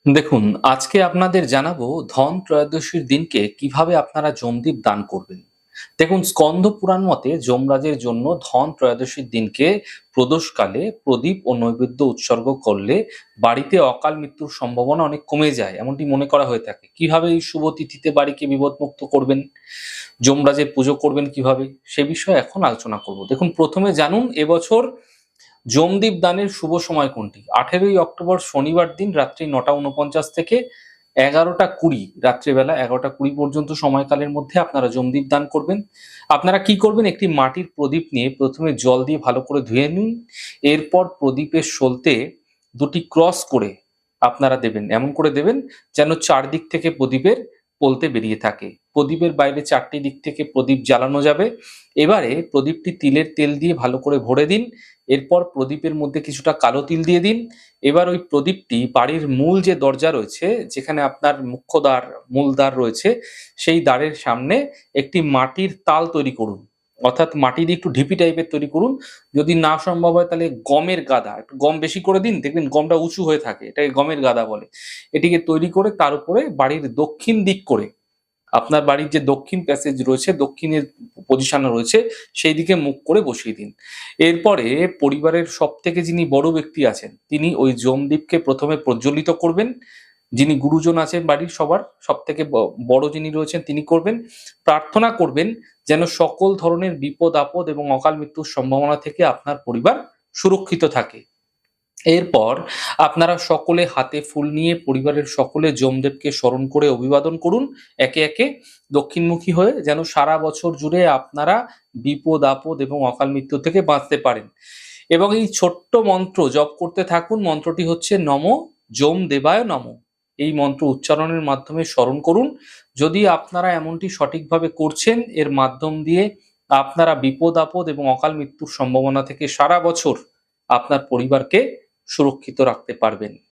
দেখুন, আজকে আপনাদের জানাবো ধন ত্রয়োদশীর দিনকে কিভাবে আপনারা যমদীপ দান করবেন। দেখুন, স্কন্দ পুরাণ মতে যমরাজের জন্য ধন ত্রয়োদশীর দিনকে প্রদোষকালে প্রদীপ ও নৈবেদ্য উৎসর্গ করলে বাড়িতে অকাল মৃত্যুর সম্ভাবনা অনেক কমে যায়, এমনটি মনে করা হয়ে থাকে। কিভাবে এই শুভ তিথিতে বাড়িকে বিপদমুক্ত করবেন, যমরাজের পুজো করবেন কিভাবে, সে বিষয়ে এখন আলোচনা করব। দেখুন, প্রথমে জানুন এবছর যমদীপ দানের শুভ সময় কোনটি। 18ই অক্টোবর শনিবার দিন রাত্রি 9:49 থেকে 11:20 রাত্রিবেলা 11:20 পর্যন্ত সময়কালের মধ্যে আপনারা যমদীপ দান করবেন। আপনারা কি করবেন, একটি মাটির প্রদীপ নিয়ে প্রথমে জল দিয়ে ভালো করে ধুয়ে নিন। এরপর প্রদীপের সলতে দুটি ক্রস করে আপনারা দেবেন, এমন করে দেবেন যেন চারদিক থেকে প্রদীপের পলতে বেরিয়ে থাকে। প্রদীপের বাইরে চারটি দিক থেকে প্রদীপ জ্বালানো যাবে। এবারে প্রদীপটি তিলের তেল দিয়ে ভালো করে ভরে দিন। এরপর প্রদীপের মধ্যে কিছুটা কালো তিল দিয়ে দিন। এবার ওই প্রদীপটি বাড়ির মূল যে দরজা রয়েছে, যেখানে আপনার মুখ্য দ্বার, মূল দ্বার রয়েছে, সেই দ্বারের সামনে একটি মাটির তাল তৈরি করুন। অর্থাৎ মাটি দিয়ে একটু ঢিপি টাইপের তৈরি করুন। যদি না সম্ভব হয় তাহলে গমের গাদা, একটু গম বেশি করে দিন, দেখবেন গমটা উঁচু হয়ে থাকে, এটাকে গমের গাদা বলে। এটিকে তৈরি করে তার উপরে বাড়ির দক্ষিণ দিক করে, আপনার বাড়ির যে দক্ষিণ প্যাসেজ রয়েছে, দক্ষিণের পজিশনে রয়েছে, সেই দিকে মুখ করে বসিয়ে দিন। এরপরে পরিবারের সব থেকে যিনি বড় ব্যক্তি আছেন, তিনি ওই যমদীপকে প্রথমে প্রজ্বলিত করবেন। যিনি গুরুজন আছেন বাড়ির সবার সব থেকে বড় যিনি রয়েছেন, তিনি করবেন। প্রার্থনা করবেন যেন সকল ধরনের বিপদ আপদ এবং অকাল মৃত্যুর সম্ভাবনা থেকে আপনার পরিবার সুরক্ষিত থাকে। এরপর আপনারা সকলে হাতে ফুল নিয়ে পরিবারের সকলে যমদেবকে স্মরণ করে অভিবাদন করুন একে একে, দক্ষিণমুখী হয়ে, যেন সারা বছর জুড়ে আপনারা বিপদ আপদ এবং অকাল মৃত্যু থেকে বাঁচতে পারেন। এবং এই ছোট্ট মন্ত্র জপ করতে থাকুন। মন্ত্রটি হচ্ছে নম যম দেবায় নম। এই মন্ত্র উচ্চারণের মাধ্যমে স্মরণ করুন। যদি আপনারা এমনটি সঠিকভাবে করছেন, এর মাধ্যম দিয়ে আপনারা বিপদ আপদ এবং অকাল মৃত্যুর সম্ভাবনা থেকে সারা বছর আপনার পরিবারকে সুরক্ষিত রাখতে পারবেন।